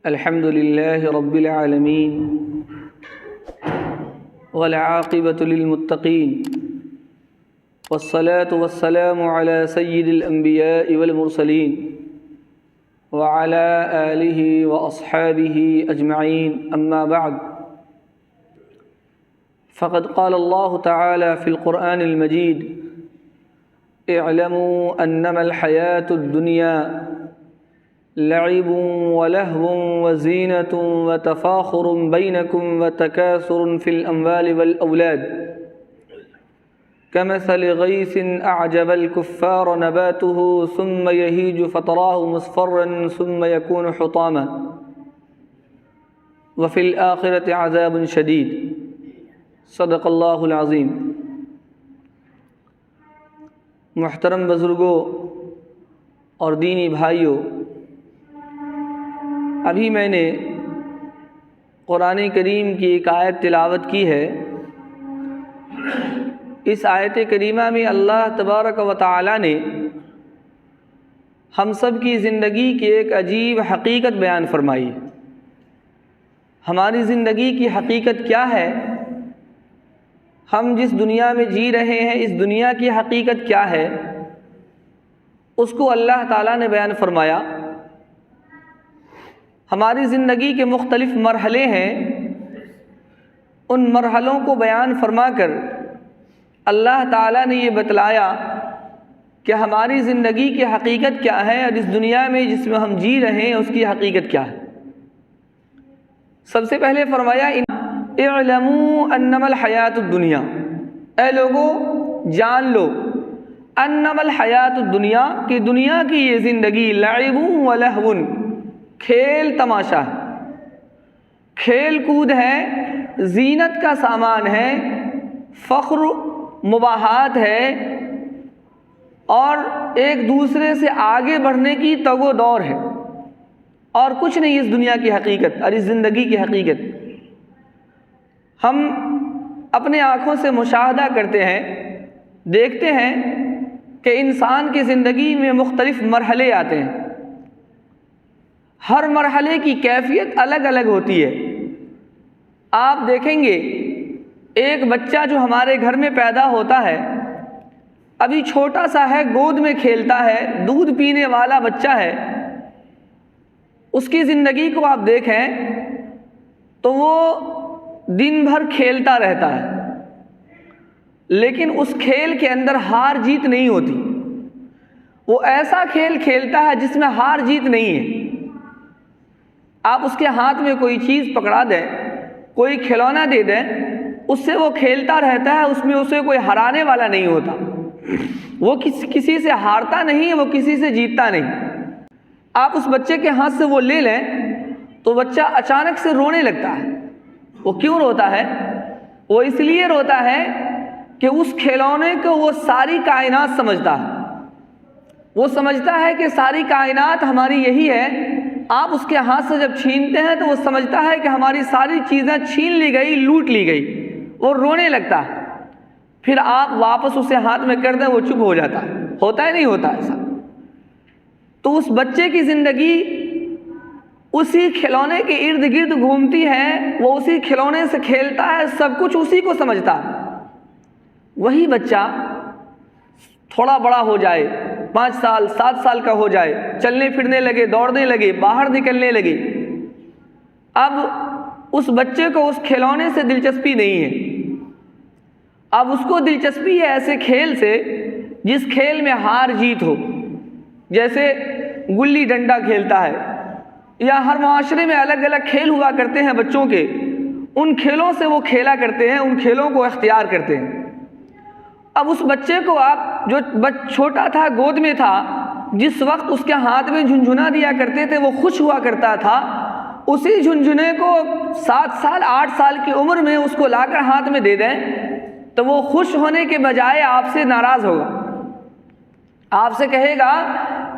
الحمد لله رب العالمين والعاقبة للمتقين والصلاة والسلام على سيد الأنبياء والمرسلين وعلى آله وأصحابه أجمعين أما بعد فقد قال الله تعالى في القرآن المجيد اعلموا أنما الحياة الدنيا لعب ولهو وزينة وتفاخر بينكم وتكاثر في الأموال والأولاد كمثل غيث أعجب الكفار نباته ثم يهيج فتراه مصفرا ثم يكون حطاما وفي الآخرة عذاب شديد صدق اللہ العظیم۔ محترم بزرگوں اور دینی بھائیوں، ابھی میں نے قرآن کریم کی ایک آیت تلاوت کی ہے۔ اس آیت کریمہ میں اللہ تبارک و تعالی نے ہم سب کی زندگی کی ایک عجیب حقیقت بیان فرمائی۔ ہماری زندگی کی حقیقت کیا ہے؟ ہم جس دنیا میں جی رہے ہیں اس دنیا کی حقیقت کیا ہے؟ اس کو اللہ تعالیٰ نے بیان فرمایا۔ ہماری زندگی کے مختلف مرحلے ہیں، ان مرحلوں کو بیان فرما کر اللہ تعالیٰ نے یہ بتلایا کہ ہماری زندگی کی حقیقت کیا ہے اور اس دنیا میں جس میں ہم جی رہے ہیں اس کی حقیقت کیا ہے۔ سب سے پہلے فرمایا اعلموا انما الحیات الدنیا، اے لوگو جان لو، انما الحیات الدنیا، کہ دنیا کی یہ زندگی لعب و لہو، کھیل تماشا ہے، کھیل کود ہے، زینت کا سامان ہے، فخر مباحات ہے، اور ایک دوسرے سے آگے بڑھنے کی تگ و دور ہے، اور کچھ نہیں اس دنیا کی حقیقت اور اس زندگی کی حقیقت۔ ہم اپنے آنکھوں سے مشاہدہ کرتے ہیں، دیکھتے ہیں کہ انسان کی زندگی میں مختلف مرحلے آتے ہیں، ہر مرحلے کی کیفیت الگ الگ ہوتی ہے۔ آپ دیکھیں گے ایک بچہ جو ہمارے گھر میں پیدا ہوتا ہے، ابھی چھوٹا سا ہے، گود میں کھیلتا ہے، دودھ پینے والا بچہ ہے، اس کی زندگی کو آپ دیکھیں تو وہ دن بھر کھیلتا رہتا ہے، لیکن اس کھیل کے اندر ہار جیت نہیں ہوتی۔ وہ ایسا کھیل کھیلتا ہے جس میں ہار جیت نہیں ہے۔ آپ اس کے ہاتھ میں کوئی چیز پکڑا دیں، کوئی کھلونا دے دیں، اس سے وہ کھیلتا رہتا ہے، اس میں اسے کوئی ہرانے والا نہیں ہوتا، وہ کسی سے ہارتا نہیں ہے، وہ کسی سے جیتتا نہیں۔ آپ اس بچے کے ہاتھ سے وہ لے لیں تو بچہ اچانک سے رونے لگتا ہے۔ وہ کیوں روتا ہے؟ وہ اس لیے روتا ہے کہ اس کھلونے کو وہ ساری کائنات سمجھتا ہے، وہ سمجھتا ہے کہ ساری کائنات ہماری یہی ہے۔ آپ اس کے ہاتھ سے جب چھینتے ہیں تو وہ سمجھتا ہے کہ ہماری ساری چیزیں چھین لی گئی، لوٹ لی گئی، وہ رونے لگتا ہے۔ پھر آپ واپس اسے ہاتھ میں کر دیں، وہ چپ ہو جاتا ہے۔ ہوتا ہے نہیں ہوتا ایسا؟ تو اس بچے کی زندگی اسی کھلونے کے ارد گرد گھومتی ہے، وہ اسی کھلونے سے کھیلتا ہے، سب کچھ اسی کو سمجھتا ہے۔ وہی بچہ تھوڑا بڑا ہو جائے، 5 سال 7 سال کا ہو جائے، چلنے پھرنے لگے، دوڑنے لگے، باہر نکلنے لگے، اب اس بچے کو اس کھلونے سے دلچسپی نہیں ہے۔ اب اس کو دلچسپی ہے ایسے کھیل سے جس کھیل میں ہار جیت ہو، جیسے گلی ڈنڈا کھیلتا ہے، یا ہر معاشرے میں الگ الگ کھیل ہوا کرتے ہیں بچوں کے، ان کھیلوں سے وہ کھیلا کرتے ہیں، ان کھیلوں کو اختیار کرتے ہیں۔ اب اس بچے کو آپ جو چھوٹا تھا، گود میں تھا، جس وقت اس کے ہاتھ میں جھنجھنا دیا کرتے تھے وہ خوش ہوا کرتا تھا، اسی جھنجھنے کو 7 سال 8 سال کی عمر میں اس کو لا کر ہاتھ میں دے دیں تو وہ خوش ہونے کے بجائے آپ سے ناراض ہوگا، آپ سے کہے گا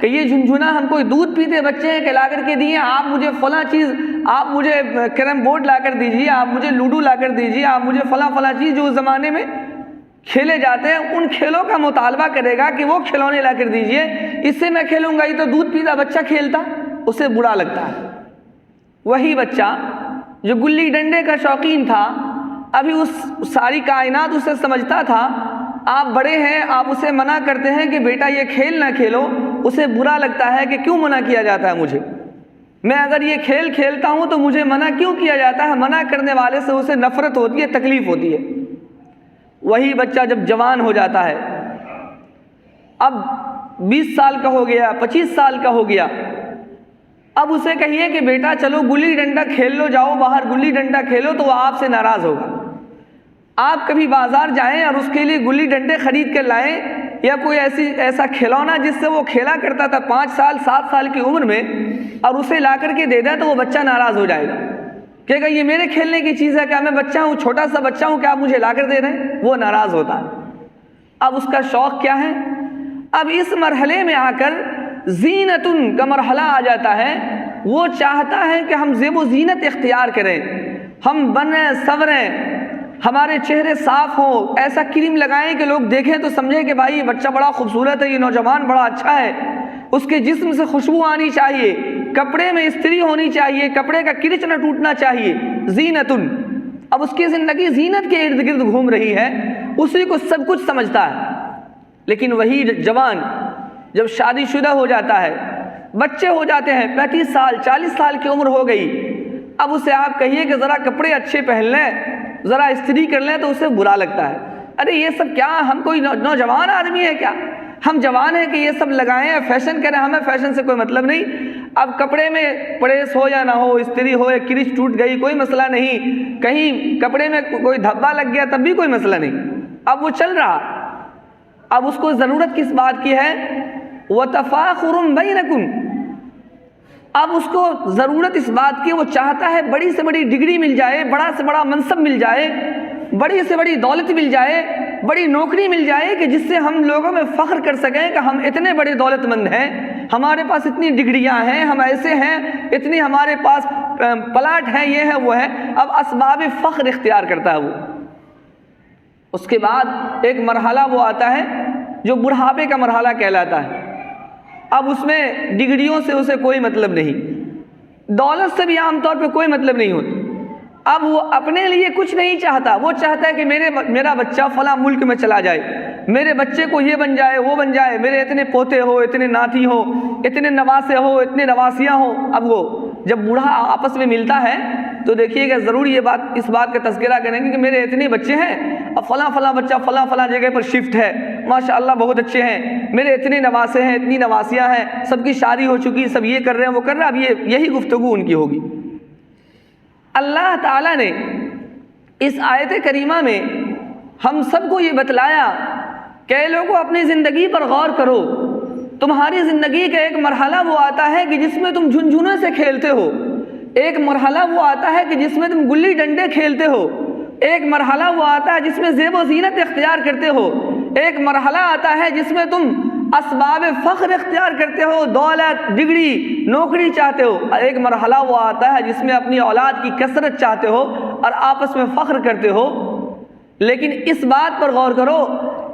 کہ یہ جھنجھنا ہم کوئی دودھ پیتے بچے ہیں کہ لا کر کے دیے، آپ مجھے فلاں چیز، آپ مجھے کیرم بورڈ لا کر دیجیے، آپ مجھے لوڈو لا کر دیجیے، آپ مجھے فلاں چیز جو اس زمانے میں کھیلے جاتے ہیں ان کھیلوں کا مطالبہ کرے گا کہ وہ کھلونے لا کر دیجئے، اس سے میں کھیلوں گا۔ یہ تو دودھ پیتا بچہ کھیلتا، اسے برا لگتا ہے، وہی بچہ جو گلی ڈنڈے کا شوقین تھا، ابھی اس ساری کائنات اسے سمجھتا تھا، آپ بڑے ہیں، آپ اسے منع کرتے ہیں کہ بیٹا یہ کھیل نہ کھیلو، اسے برا لگتا ہے کہ کیوں منع کیا جاتا ہے مجھے، میں اگر یہ کھیل کھیلتا ہوں تو مجھے منع کیوں کیا جاتا ہے، منع کرنے والے سے اسے نفرت ہوتی ہے، تکلیف ہوتی ہے۔ وہی بچہ جب جوان ہو جاتا ہے، اب 20 سال کا ہو گیا، 25 سال کا ہو گیا، اب اسے کہیے کہ بیٹا چلو گلی ڈنڈا کھیل لو، جاؤ باہر گلی ڈنڈا کھیلو، تو وہ آپ سے ناراض ہوگا۔ آپ کبھی بازار جائیں اور اس کے لیے گلی ڈنڈے خرید کر لائیں یا کوئی ایسا کھلونا جس سے وہ کھیلا کرتا تھا 5 سال 7 سال کی عمر میں، اور اسے لا کر کے دے دیں تو وہ بچہ ناراض ہو جائے گا، کہے گا یہ میرے کھیلنے کی چیز ہے، کیا میں بچہ ہوں، چھوٹا سا بچہ ہوں، کیا آپ مجھے لا کر دے رہے ہیں، وہ ناراض ہوتا ہے۔ اب اس کا شوق کیا ہے؟ اب اس مرحلے میں آ کر زینتن کا مرحلہ آ جاتا ہے، وہ چاہتا ہے کہ ہم زیب و زینت اختیار کریں، ہم بنیں سنوریں، ہمارے چہرے صاف ہوں، ایسا کریم لگائیں کہ لوگ دیکھیں تو سمجھیں کہ بھائی یہ بچہ بڑا خوبصورت ہے، یہ نوجوان بڑا اچھا ہے، اس کے جسم سے خوشبو آنی چاہیے، کپڑے میں استری ہونی چاہیے، کپڑے کا کرچ نہ ٹوٹنا چاہیے، زینتن۔ اب اس کی زندگی زینت کے ارد گرد گھوم رہی ہے، اسی کو سب کچھ سمجھتا ہے۔ لیکن وہی جوان جب شادی شدہ ہو جاتا ہے، بچے ہو جاتے ہیں، 35 سال 40 سال کی عمر ہو گئی، اب اسے آپ کہیے کہ ذرا کپڑے اچھے پہن لیں، ذرا استری کر لیں، تو اسے برا لگتا ہے، ارے یہ سب کیا، ہم کوئی نوجوان آدمی ہے کیا، ہم جوان ہیں کہ یہ سب لگائیں فیشن کریں، ہمیں فیشن سے کوئی مطلب نہیں، اب کپڑے میں پریس ہو یا نہ ہو، استری ہو یا کرچ ٹوٹ گئی کوئی مسئلہ نہیں، کہیں کپڑے میں کوئی دھبا لگ گیا تب بھی کوئی مسئلہ نہیں، اب وہ چل رہا۔ اب اس کو ضرورت کس بات کی ہے؟ وَتَفَاخُرٌ بَيْنَكُمْ، اب اس کو ضرورت اس بات کی، وہ چاہتا ہے بڑی سے بڑی ڈگری مل جائے، بڑا سے بڑا منصب مل جائے، بڑی سے بڑی دولت مل جائے، بڑی نوکری مل جائے کہ جس سے ہم لوگوں میں فخر کر سکیں کہ ہم اتنے بڑے دولت مند ہیں، ہمارے پاس اتنی ڈگریاں ہیں، ہم ایسے ہیں، اتنی ہمارے پاس پلاٹ ہیں، یہ ہے وہ ہے، اب اسباب فخر اختیار کرتا ہے وہ۔ اس کے بعد ایک مرحلہ وہ آتا ہے جو بڑھاپے کا مرحلہ کہلاتا ہے، اب اس میں ڈگریوں سے اسے کوئی مطلب نہیں، دولت سے بھی عام طور پہ کوئی مطلب نہیں ہوتا، اب وہ اپنے لیے کچھ نہیں چاہتا، وہ چاہتا ہے کہ میرا بچہ فلاں ملک میں چلا جائے، میرے بچے کو یہ بن جائے وہ بن جائے، میرے اتنے پوتے ہو، اتنے ناتی ہو، اتنے نواسے ہو، اتنے نواسیاں ہو۔ اب وہ جب بوڑھا آپس میں ملتا ہے تو دیکھیے گا ضرور یہ بات اس بات کا تذکرہ کریں گے کہ میرے اتنے بچے ہیں، اب فلاں بچہ فلاں جگہ پر شفٹ ہے، ماشاءاللہ بہت اچھے ہیں، میرے اتنے نواسے ہیں، اتنی نواسیاں ہیں، سب کی شادی ہو چکی، سب یہ کر رہے ہیں وہ کر رہے ہیں، اب یہی گفتگو ان کی ہوگی۔ اللہ تعالیٰ نے اس آیت کریمہ میں ہم سب کو یہ بتلایا کہ لوگوں اپنی زندگی پر غور کرو، تمہاری زندگی کا ایک مرحلہ وہ آتا ہے کہ جس میں تم جھنجھنے سے کھیلتے ہو، ایک مرحلہ وہ آتا ہے کہ جس میں تم گلی ڈنڈے کھیلتے ہو، ایک مرحلہ وہ آتا ہے جس میں زیب و زینت اختیار کرتے ہو، ایک مرحلہ آتا ہے جس میں تم اسباب فخر اختیار کرتے ہو، دولت، ڈگری، نوکری چاہتے ہو، اور ایک مرحلہ وہ آتا ہے جس میں اپنی اولاد کی کثرت چاہتے ہو اور آپس میں فخر کرتے ہو۔ لیکن اس بات پر غور کرو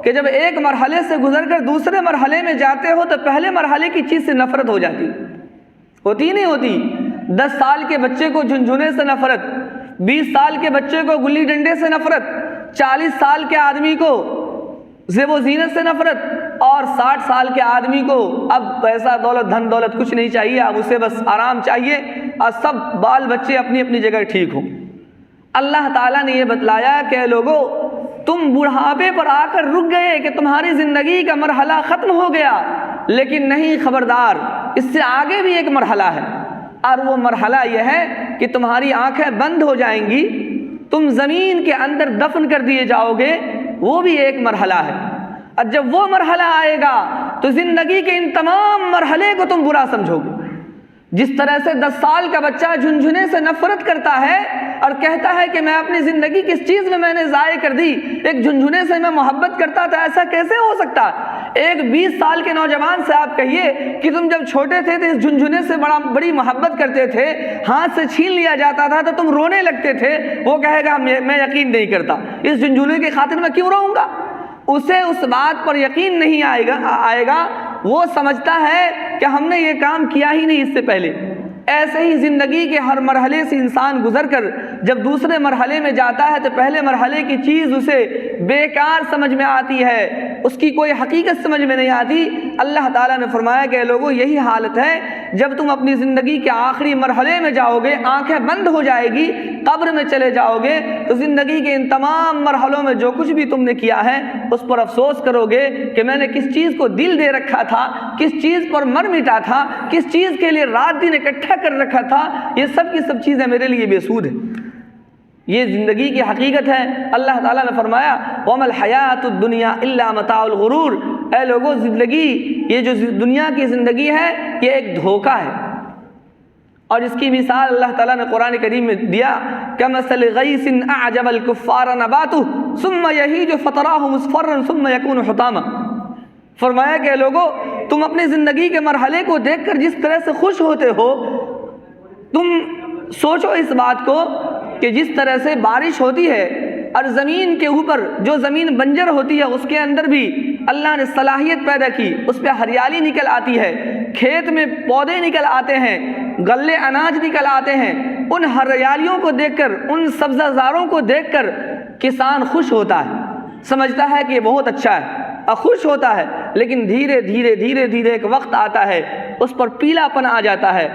کہ جب ایک مرحلے سے گزر کر دوسرے مرحلے میں جاتے ہو تو پہلے مرحلے کی چیز سے نفرت ہو جاتی، ہوتی نہیں ہوتی؟ 10 سال کے بچے کو جھنجھنے سے نفرت، 20 سال کے بچے کو گلی ڈنڈے سے نفرت، 40 سال کے آدمی کو زیب و زینت سے نفرت، اور 60 سال کے آدمی کو اب پیسہ دولت دھن دولت کچھ نہیں چاہیے، اب اسے بس آرام چاہیے، اور سب بال بچے اپنی اپنی جگہ ٹھیک ہوں۔ اللہ تعالیٰ نے یہ بتلایا کہ لوگوں تم بڑھاپے پر آ کر رک گئے کہ تمہاری زندگی کا مرحلہ ختم ہو گیا، لیکن نہیں، خبردار، اس سے آگے بھی ایک مرحلہ ہے، اور وہ مرحلہ یہ ہے کہ تمہاری آنکھیں بند ہو جائیں گی، تم زمین کے اندر دفن کر دیے جاؤ گے، وہ بھی ایک مرحلہ ہے۔ اور جب وہ مرحلہ آئے گا تو زندگی کے ان تمام مرحلے کو تم برا سمجھو گے۔ جس طرح سے 10 سال کا بچہ جھنجھنے سے نفرت کرتا ہے اور کہتا ہے کہ میں اپنی زندگی کس چیز میں نے ضائع کر دی، ایک جھنجھنے سے میں محبت کرتا تھا، ایسا کیسے ہو سکتا؟ ایک 20 سال کے نوجوان سے آپ کہیے کہ تم جب چھوٹے تھے تو اس جھنجھنے سے بڑی محبت کرتے تھے، ہاتھ سے چھین لیا جاتا تھا تو تم رونے لگتے تھے، وہ کہے گا میں یقین نہیں کرتا، اس جھنجھنے کی خاطر میں کیوں رہوں گا؟ اسے اس بات پر یقین نہیں آئے گا، وہ سمجھتا ہے کہ ہم نے یہ کام کیا ہی نہیں اس سے پہلے، ایسے ہی زندگی کے ہر مرحلے سے انسان گزر کر جب دوسرے مرحلے میں جاتا ہے تو پہلے مرحلے کی چیز اسے بیکار سمجھ میں آتی ہے، اس کی کوئی حقیقت سمجھ میں نہیں آتی۔ اللہ تعالیٰ نے فرمایا کہ لوگوں یہی حالت ہے جب تم اپنی زندگی کے آخری مرحلے میں جاؤ گے، آنکھیں بند ہو جائے گی، قبر میں چلے جاؤ گے تو زندگی کے ان تمام مرحلوں میں جو کچھ بھی تم نے کیا ہے اس پر افسوس کرو گے کہ میں نے کس چیز کو دل دے رکھا تھا، کس چیز پر مر مٹا تھا، کس چیز کے لیے رات دن اکٹھا کر رکھا تھا، یہ سب کی سب چیزیں میرے لیے بے سود ہیں۔ یہ زندگی کی حقیقت ہے۔ اللہ تعالیٰ نے فرمایا وَمَا الْحَيَاةُ الدُّنْيَا إِلَّا مَتَاعُ الْغُرُورِ، اے لوگوں زندگی، یہ جو دنیا کی زندگی ہے یہ ایک دھوکہ ہے۔ اور اس کی مثال اللہ تعالیٰ نے قرآن کریم میں دیا كَمَثَلِ غَيْثٍ أَعْجَبَ الْكُفَّارَ نَبَاتُهُ ثُمَّ يَهِيجُ فَتَرَاهُ مُصْفَرًّا ثُمَّ يَكُونُ حُطَامًا۔ فرمایا کہ لوگوں تم اپنی زندگی کے مرحلے کو دیکھ کر جس طرح سے خوش ہوتے ہو، تم سوچو اس بات کو کہ جس طرح سے بارش ہوتی ہے اور زمین کے اوپر جو زمین بنجر ہوتی ہے اس کے اندر بھی اللہ نے صلاحیت پیدا کی، اس پہ ہریالی نکل آتی ہے، کھیت میں پودے نکل آتے ہیں، غلے اناج نکل آتے ہیں، ان ہریالیوں کو دیکھ کر، ان سبزہ زاروں کو دیکھ کر کسان خوش ہوتا ہے، سمجھتا ہے کہ یہ بہت اچھا ہے اور خوش ہوتا ہے، لیکن دھیرے دھیرے دھیرے دھیرے ایک وقت آتا ہے اس پر پیلا پن آ جاتا ہے،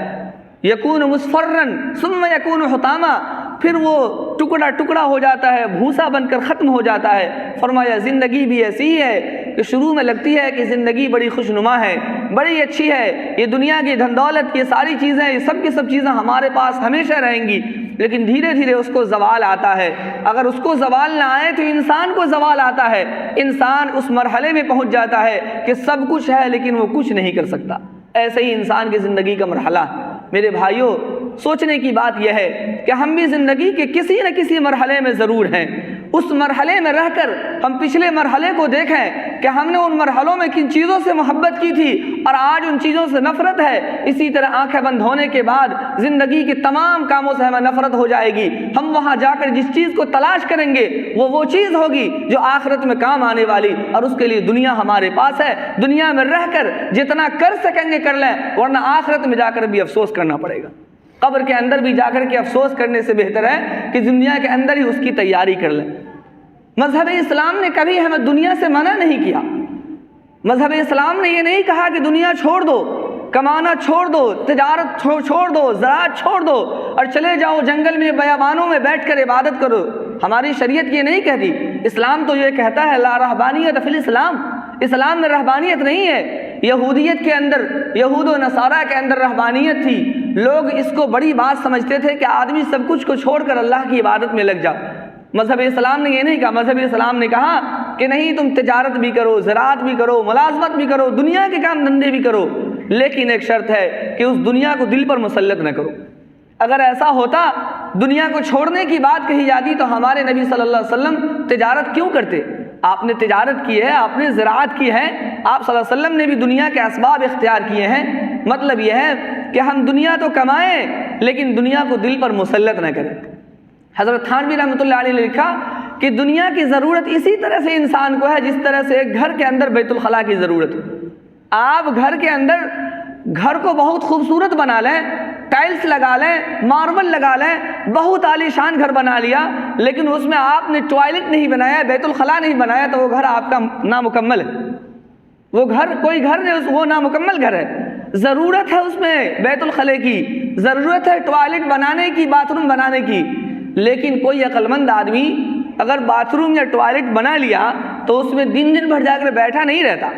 یکون مصفرن ثم یکون حطاما، پھر وہ ٹکڑا ٹکڑا ہو جاتا ہے، بھوسا بن کر ختم ہو جاتا ہے۔ فرمایا زندگی بھی ایسی ہی ہے کہ شروع میں لگتی ہے کہ زندگی بڑی خوشنما ہے، بڑی اچھی ہے، یہ دنیا کی دھن دولت، یہ ساری چیزیں، یہ سب کی سب چیزیں ہمارے پاس ہمیشہ رہیں گی، لیکن دھیرے دھیرے اس کو زوال آتا ہے۔ اگر اس کو زوال نہ آئے تو انسان کو زوال آتا ہے، انسان اس مرحلے میں پہنچ جاتا ہے کہ سب کچھ ہے لیکن وہ کچھ نہیں کر سکتا۔ ایسے ہی انسان کی زندگی کا مرحلہ۔ میرے بھائیوں، سوچنے کی بات یہ ہے کہ ہم بھی زندگی کے کسی نہ کسی مرحلے میں ضرور ہیں، اس مرحلے میں رہ کر ہم پچھلے مرحلے کو دیکھیں کہ ہم نے ان مرحلوں میں کن چیزوں سے محبت کی تھی اور آج ان چیزوں سے نفرت ہے۔ اسی طرح آنکھیں بند ہونے کے بعد زندگی کے تمام کاموں سے ہمیں نفرت ہو جائے گی، ہم وہاں جا کر جس چیز کو تلاش کریں گے وہ چیز ہوگی جو آخرت میں کام آنے والی، اور اس کے لیے دنیا ہمارے پاس ہے، دنیا میں رہ کر جتنا کر سکیں گے کر لیں، ورنہ آخرت میں جا کر بھی افسوس کرنا پڑے گا۔ قبر کے اندر بھی جا کر کے افسوس کرنے سے بہتر ہے کہ دنیا کے اندر ہی اس کی تیاری کر لیں۔ مذہب اسلام نے کبھی ہمیں دنیا سے منع نہیں کیا، مذہب اسلام نے یہ نہیں کہا کہ دنیا چھوڑ دو، کمانا چھوڑ دو، تجارت چھوڑ دو، زراعت چھوڑ دو اور چلے جاؤ جنگل میں بیابانوں میں بیٹھ کر عبادت کرو۔ ہماری شریعت یہ نہیں کہتی، اسلام تو یہ کہتا ہے لا رہبانیت فی الاسلام، اسلام میں رہبانیت نہیں ہے۔ یہودیت کے اندر، یہود و نصارہ کے اندر رہبانیت تھی، لوگ اس کو بڑی بات سمجھتے تھے کہ آدمی سب کچھ کو چھوڑ کر اللہ کی عبادت میں لگ جاؤ۔ مذہب اسلام نے یہ نہیں کہا، مذہب اسلام نے کہا کہ نہیں، تم تجارت بھی کرو، زراعت بھی کرو، ملازمت بھی کرو، دنیا کے کام دھندے بھی کرو، لیکن ایک شرط ہے کہ اس دنیا کو دل پر مسلط نہ کرو۔ اگر ایسا ہوتا، دنیا کو چھوڑنے کی بات کہی جاتی تو ہمارے نبی صلی اللہ علیہ وسلم تجارت کیوں کرتے؟ آپ نے تجارت کی ہے، آپ نے زراعت کی ہے، آپ صلی اللہ علیہ وسلم نے بھی دنیا کے اسباب اختیار کیے ہیں۔ مطلب یہ ہے کہ ہم دنیا تو کمائیں لیکن دنیا کو دل پر مسلط نہ کریں۔ حضرت تھانوی رحمۃ اللہ علیہ نے لکھا کہ دنیا کی ضرورت اسی طرح سے انسان کو ہے جس طرح سے ایک گھر کے اندر بیت الخلاء کی ضرورت ہے۔ آپ گھر کے اندر گھر کو بہت خوبصورت بنا لیں، ٹائلز لگا لیں، ماربل لگا لیں، بہت عالی شان گھر بنا لیا، لیکن اس میں آپ نے ٹوائلٹ نہیں بنایا، بیت الخلاء نہیں بنایا، تو وہ گھر آپ کا نامکمل ہے۔ وہ گھر کوئی گھر نہیں، وہ نامکمل گھر ہے۔ ضرورت ہے اس میں بیت الخلاء کی، ضرورت ہے ٹوائلٹ بنانے کی، باتھ روم بنانے کی، لیکن کوئی عقل مند آدمی اگر باتھ روم یا ٹوائلٹ بنا لیا تو اس میں دن بھر جا کر بیٹھا نہیں رہتا،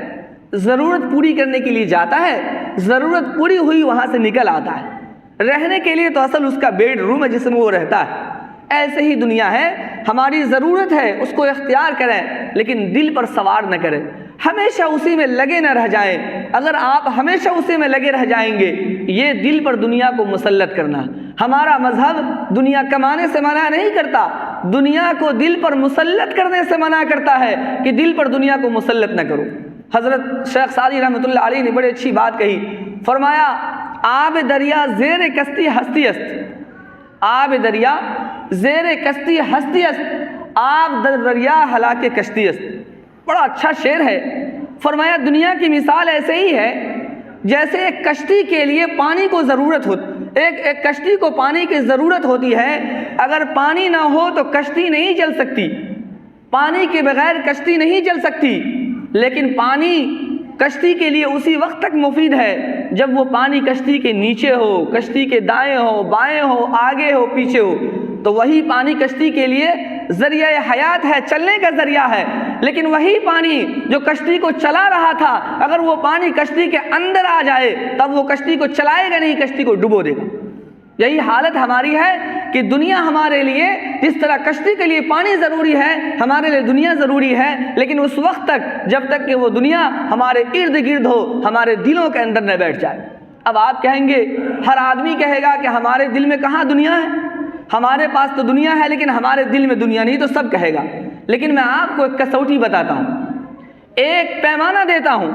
ضرورت پوری کرنے کے لیے جاتا ہے، ضرورت پوری ہوئی وہاں سے نکل آتا ہے۔ رہنے کے لیے تو اصل اس کا بیڈ روم ہے جس میں وہ رہتا ہے۔ ایسے ہی دنیا ہے، ہماری ضرورت ہے، اس کو اختیار کریں لیکن دل پر سوار نہ کریں، ہمیشہ اسی میں لگے نہ رہ جائیں۔ اگر آپ ہمیشہ اسی میں لگے رہ جائیں گے، یہ دل پر دنیا کو مسلط کرنا۔ ہمارا مذہب دنیا کمانے سے منع نہیں کرتا، دنیا کو دل پر مسلط کرنے سے منع کرتا ہے کہ دل پر دنیا کو مسلط نہ کرو۔ حضرت شیخ سعدی رحمۃ اللہ علیہ نے بڑی اچھی بات کہی، فرمایا آب دریا زیر کشتی ہستی است، آب دریا زیر کشتی ہستی است، آب دریا ہلاکے کشتی است۔ بڑا اچھا شعر ہے۔ فرمایا دنیا کی مثال ایسے ہی ہے جیسے ایک کشتی کے لیے پانی کو ضرورت ہو، ایک کشتی کو پانی کی ضرورت ہوتی ہے، اگر پانی نہ ہو تو کشتی نہیں چل سکتی، پانی کے بغیر کشتی نہیں چل سکتی، لیکن پانی کشتی کے لیے اسی وقت تک مفید ہے جب وہ پانی کشتی کے نیچے ہو، کشتی کے دائیں ہو، بائیں ہو، آگے ہو، پیچھے ہو، تو وہی پانی کشتی کے لیے ذریعہ حیات ہے، چلنے کا ذریعہ ہے۔ لیکن وہی پانی جو کشتی کو چلا رہا تھا، اگر وہ پانی کشتی کے اندر آ جائے تب وہ کشتی کو چلائے گا نہیں، کشتی کو ڈبو دے گا۔ یہی حالت ہماری ہے کہ دنیا ہمارے لیے جس طرح کشتی کے لیے پانی ضروری ہے، ہمارے لیے دنیا ضروری ہے، لیکن اس وقت تک جب تک کہ وہ دنیا ہمارے ارد گرد ہو، ہمارے دلوں کے اندر نہ بیٹھ جائے۔ اب آپ کہیں گے، ہر آدمی کہے گا کہ ہمارے دل میں کہاں دنیا ہے، ہمارے پاس تو دنیا ہے لیکن ہمارے دل میں دنیا نہیں، تو سب کہے گا۔ لیکن میں آپ کو ایک کسوٹی بتاتا ہوں، ایک پیمانہ دیتا ہوں،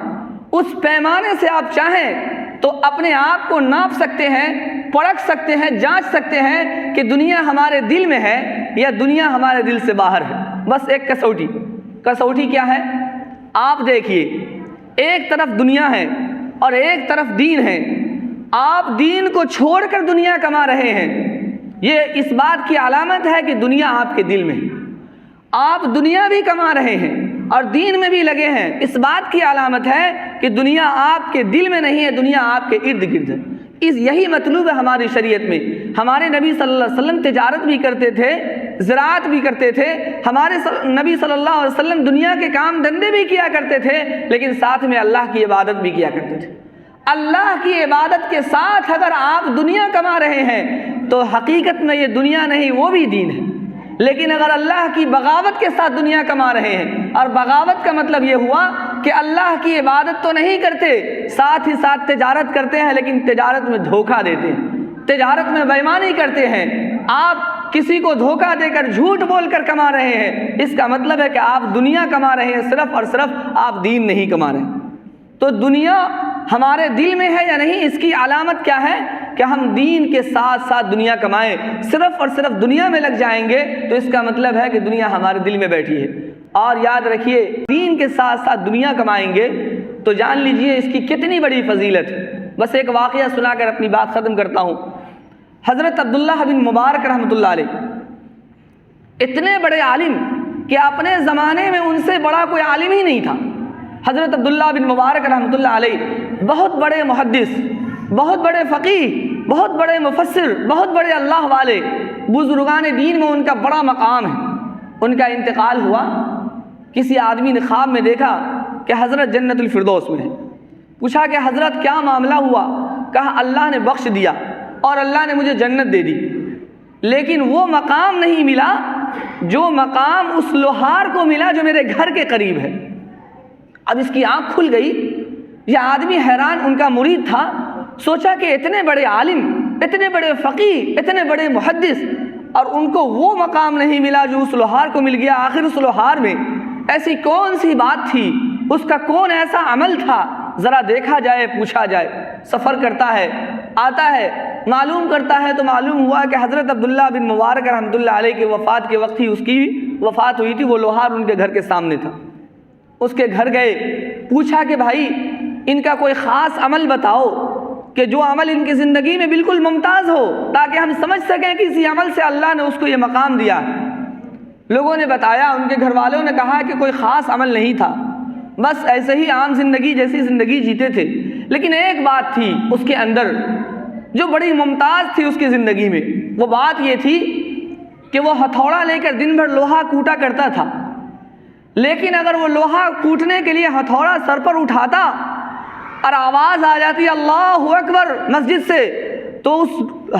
اس پیمانے سے آپ چاہیں تو اپنے آپ کو ناپ سکتے ہیں، پرکھ سکتے ہیں، جانچ سکتے ہیں کہ دنیا ہمارے دل میں ہے یا دنیا ہمارے دل سے باہر ہے۔ بس ایک کسوٹی کیا ہے؟ آپ دیکھیے، ایک طرف دنیا ہے اور ایک طرف دین ہے، آپ دین کو چھوڑ کر دنیا کما رہے ہیں، یہ اس بات کی علامت ہے کہ دنیا آپ کے دل میں ہے۔ آپ دنیا بھی کما رہے ہیں اور دین میں بھی لگے ہیں، اس بات کی علامت ہے کہ دنیا آپ کے دل میں نہیں ہے، دنیا آپ کے ارد گرد ہے۔ یہی مطلوب ہے ہماری شریعت میں۔ ہمارے نبی صلی اللہ علیہ وسلم تجارت بھی کرتے تھے، زراعت بھی کرتے تھے، ہمارے نبی صلی اللہ علیہ وسلم دنیا کے کام دھندے بھی کیا کرتے تھے، لیکن ساتھ میں اللہ کی عبادت بھی کیا کرتے تھے۔ اللہ کی عبادت کے ساتھ اگر آپ دنیا کما رہے ہیں تو حقیقت میں یہ دنیا نہیں، وہ بھی دین ہے۔ لیکن اگر اللہ کی بغاوت کے ساتھ دنیا کما رہے ہیں، اور بغاوت کا مطلب یہ ہوا کہ اللہ کی عبادت تو نہیں کرتے، ساتھ ہی ساتھ تجارت کرتے ہیں لیکن تجارت میں دھوکہ دیتے ہیں، تجارت میں بے ایمانی کرتے ہیں، آپ کسی کو دھوکہ دے کر جھوٹ بول کر کما رہے ہیں، اس کا مطلب ہے کہ آپ دنیا کما رہے ہیں صرف اور صرف، آپ دین نہیں کما رہے ہیں۔ تو دنیا ہمارے دل میں ہے یا نہیں، اس کی علامت کیا ہے کہ ہم دین کے ساتھ ساتھ دنیا کمائیں۔ صرف اور صرف دنیا میں لگ جائیں گے تو اس کا مطلب ہے کہ دنیا ہمارے دل میں بیٹھی ہے۔ اور یاد رکھیے، دین کے ساتھ ساتھ دنیا کمائیں گے تو جان لیجئے اس کی کتنی بڑی فضیلت ہے۔ بس ایک واقعہ سنا کر اپنی بات ختم کرتا ہوں۔ حضرت عبداللہ بن مبارک رحمۃ اللہ علیہ اتنے بڑے عالم کہ اپنے زمانے میں ان سے بڑا کوئی عالم ہی نہیں تھا۔ حضرت عبداللہ بن مبارک رحمۃ اللہ علیہ بہت بڑے محدث، بہت بڑے فقیہ، بہت بڑے مفسر، بہت بڑے اللہ والے، بزرگان دین میں ان کا بڑا مقام ہے۔ ان کا انتقال ہوا، کسی آدمی نے خواب میں دیکھا کہ حضرت جنت الفردوس میں ہے۔ پوچھا کہ حضرت کیا معاملہ ہوا؟ کہا اللہ نے بخش دیا اور اللہ نے مجھے جنت دے دی، لیکن وہ مقام نہیں ملا جو مقام اس لوہار کو ملا جو میرے گھر کے قریب ہے۔ اب اس کی آنکھ کھل گئی، یہ آدمی حیران، ان کا مرید تھا، سوچا کہ اتنے بڑے عالم، اتنے بڑے فقیہ، اتنے بڑے محدث، اور ان کو وہ مقام نہیں ملا جو اس لوہار کو مل گیا۔ آخر اس لوہار میں ایسی کون سی بات تھی، اس کا کون ایسا عمل تھا، ذرا دیکھا جائے، پوچھا جائے۔ سفر کرتا ہے، آتا ہے، معلوم کرتا ہے تو معلوم ہوا کہ حضرت عبداللہ بن مبارک رحمۃ اللہ علیہ کے وفات کے وقت ہی اس کی وفات ہوئی تھی۔ وہ لوہار ان کے گھر کے سامنے تھا۔ اس کے گھر گئے، پوچھا کہ بھائی ان کا کوئی خاص عمل بتاؤ کہ جو عمل ان کی زندگی میں بالکل ممتاز ہو، تاکہ ہم سمجھ سکیں کہ اسی عمل سے اللہ نے اس کو یہ مقام دیا۔ لوگوں نے بتایا، ان کے گھر والوں نے کہا کہ کوئی خاص عمل نہیں تھا، بس ایسے ہی عام زندگی جیسی زندگی جیتے تھے، لیکن ایک بات تھی اس کے اندر جو بڑی ممتاز تھی اس کی زندگی میں۔ وہ بات یہ تھی کہ وہ ہتھوڑا لے کر دن بھر لوہا کوٹا کرتا تھا، لیکن اگر وہ لوہا کوٹنے کے لیے ہتھوڑا سر پر اٹھاتا اور آواز آ جاتی اللہ اکبر مسجد سے، تو اس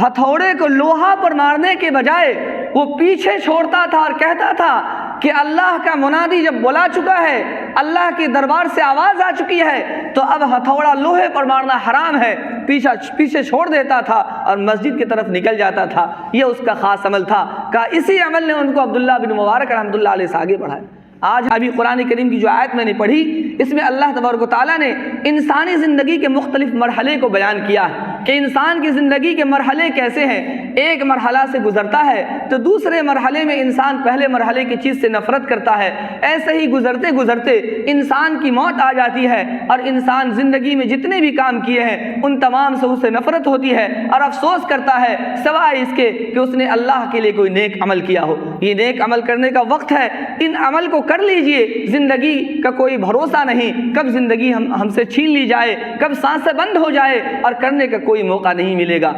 ہتھوڑے کو لوہا پر مارنے کے بجائے وہ پیچھے چھوڑتا تھا اور کہتا تھا کہ اللہ کا منادی جب بلا چکا ہے، اللہ کے دربار سے آواز آ چکی ہے، تو اب ہتھوڑا لوہے پر مارنا حرام ہے، پیچھے چھوڑ دیتا تھا اور مسجد کی طرف نکل جاتا تھا۔ یہ اس کا خاص عمل تھا۔ کہا اسی عمل نے ان کو عبداللہ بن مبارک رحمۃ اللہ علیہ سے آگے بڑھایا۔ آج ابھی قرآن کریم کی جو آیت میں نے پڑھی، اس میں اللہ تبارک و تعالیٰ نے انسانی زندگی کے مختلف مرحلے کو بیان کیا ہے کہ انسان کی زندگی کے مرحلے کیسے ہیں۔ ایک مرحلہ سے گزرتا ہے تو دوسرے مرحلے میں انسان پہلے مرحلے کی چیز سے نفرت کرتا ہے، ایسے ہی گزرتے گزرتے انسان کی موت آ جاتی ہے اور انسان زندگی میں جتنے بھی کام کیے ہیں ان تمام سے اسے نفرت ہوتی ہے اور افسوس کرتا ہے سوائے اس کے کہ اس نے اللہ کے لیے کوئی نیک عمل کیا ہو۔ یہ نیک عمل کرنے کا وقت ہے، ان عمل کو کر لیجئے، زندگی کا کوئی بھروسہ نہیں، کب زندگی ہم سے چھین لی جائے، کب سانسیں بند ہو جائے اور کرنے کا کوئی موقع نہیں ملے گا۔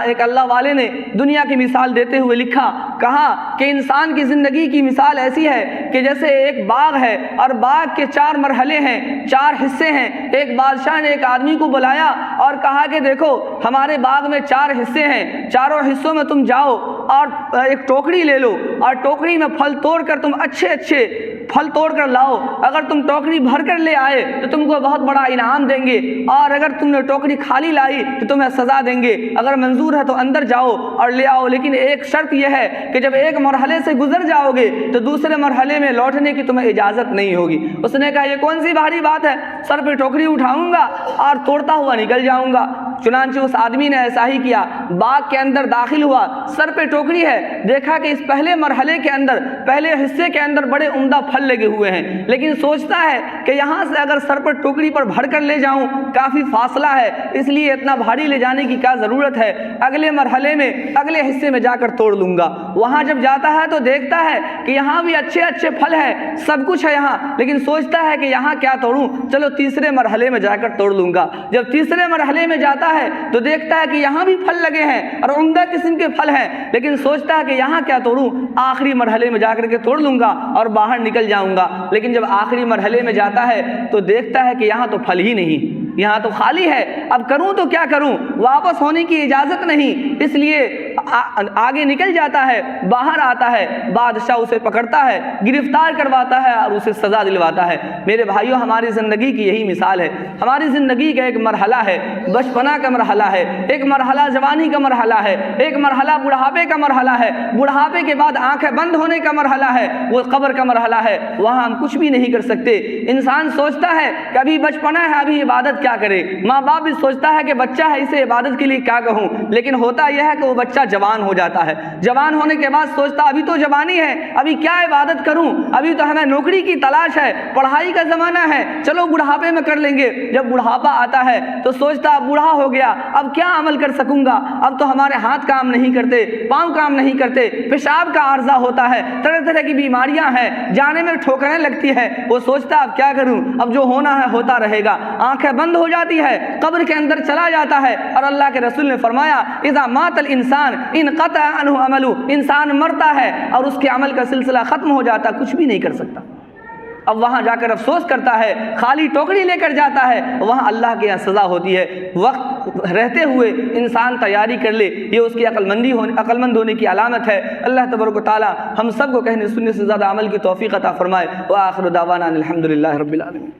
ایک اللہ والے نے دنیا کی مثال دیتے ہوئے لکھا، کہا کہ انسان کی زندگی کی مثال ایسی ہے کہ جیسے ایک باغ ہے اور باغ کے 4 مرحلے ہیں، 4 حصے ہیں۔ ایک بادشاہ نے ایک آدمی کو بلایا اور کہا کہ دیکھو ہمارے باغ میں 4 حصے ہیں، چاروں حصوں میں تم جاؤ اور ایک ٹوکری لے لو اور ٹوکری میں پھل توڑ کر تم اچھے پھل توڑ کر لاؤ۔ اگر تم ٹوکری بھر کر لے آئے تو تم کو بہت بڑا انعام دیں گے، اور اگر تم نے ٹوکری خالی لائی تو تمہیں سزا دیں گے۔ اگر منظور ہے تو اندر جاؤ اور لے آؤ، لیکن ایک شرط یہ ہے کہ جب ایک مرحلے سے گزر جاؤ گے تو دوسرے مرحلے میں لوٹنے کی تمہیں اجازت نہیں ہوگی۔ اس نے کہا یہ کون سی بھاری بات ہے، سر پہ ٹوکری اٹھاؤں گا اور توڑتا ہوا نکل جاؤں گا۔ چنانچہ اس آدمی نے ایسا ہی کیا، باغ کے اندر داخل ہوا، سر پہ ٹوکری ہے، دیکھا کہ اس پہلے مرحلے کے اندر، پہلے حصے کے اندر بڑے عمدہ پھل لگے ہوئے ہیں، لیکن سوچتا ہے کہ یہاں سے اگر سر پر ٹوکری پر بھر کر لے جاؤں کافی فاصلہ ہے، اس لیے اتنا بھاری لے جانے کی کیا ضرورت ہے، اگلے مرحلے میں اگلے حصے میں جا کر توڑ لوں گا۔ وہاں جب جاتا ہے تو دیکھتا ہے کہ یہاں بھی اچھے اچھے پھل ہیں، سب کچھ ہے یہاں، لیکن سوچتا ہے کہ یہاں کیا توڑوں، چلو تیسرے مرحلے میں جا کر توڑ لوں گا۔ جب تیسرے مرحلے میں جاتا ہے تو دیکھتا ہے کہ یہاں بھی پھل لگے ہیں اور عمدہ قسم کے پھل ہیں، لیکن سوچتا ہے کہ یہاں کیا توڑوں، آخری مرحلے میں جا کر کے توڑ لوں گا اور باہر نکل جاؤں گا۔ لیکن جب آخری مرحلے میں جاتا ہے تو دیکھتا ہے کہ یہاں تو پھل ہی نہیں، یہاں تو خالی ہے، اب کروں تو کیا کروں، واپس ہونے کی اجازت نہیں، اس لیے آگے نکل جاتا ہے، باہر آتا ہے، بادشاہ اسے پکڑتا ہے، گرفتار کرواتا ہے اور اسے سزا دلواتا ہے۔ میرے بھائیوں، ہماری زندگی کی یہی مثال ہے، ہماری زندگی کا ایک مرحلہ ہے، بچپنا کا مرحلہ ہے، ایک مرحلہ جوانی کا مرحلہ ہے، ایک مرحلہ بڑھاپے کا مرحلہ ہے، بڑھاپے کے بعد آنکھیں بند ہونے کا مرحلہ ہے، وہ قبر کا مرحلہ ہے، وہاں ہم کچھ بھی نہیں کر سکتے۔ انسان سوچتا ہے کہ ابھی بچپنا ہے، ابھی عبادت کیا کرے، ماں باپ بھی سوچتا ہے کہ بچہ ہے اسے عبادت کے لیے کیا کہوں، لیکن ہوتا یہ ہے کہ وہ بچہ جوان ہو جاتا ہے، جوان ہونے کے بعد سوچتا ابھی تو جوانی ہے، ابھی کیا عبادت کروں، ابھی تو ہمیں نوکری کی تلاش ہے، پڑھائی کا زمانہ ہے، چلو بڑھاپے میں کر لیں گے۔ جب بڑھاپا آتا ہے تو سوچتا اب بوڑھا ہو گیا، اب کیا عمل کر سکوں گا، اب تو ہمارے ہاتھ کام نہیں کرتے، پاؤں کام نہیں کرتے، پیشاب کا عارضہ ہوتا ہے، طرح طرح کی بیماریاں ہیں، جانے میں ٹھوکریں لگتی ہے، وہ سوچتا اب کیا کروں، اب جو ہونا ہے ہوتا رہے گا، آنکھیں بند ہو جاتی ہے، قبر کے اندر چلا جاتا ہے، اور اللہ کے رسول نے فرمایا اذا مات الانسان انقطع عنہ عملہ، انسان مرتا ہے اور اس کے عمل کا سلسلہ ختم ہو جاتا، کچھ بھی نہیں کر سکتا۔ اب وہاں جا کر افسوس کرتا ہے، خالی ٹوکری لے کر جاتا ہے، وہاں اللہ کے یہاں سزا ہوتی ہے۔ وقت رہتے ہوئے انسان تیاری کر لے، یہ اس کی عقل مند ہونے کی علامت ہے۔ اللہ تبارک و تعالی ہم سب کو کہنے سننے سے زیادہ عمل کی توفیق عطا فرمائے۔ وآخر دعوانا الحمدللہ رب العالمین۔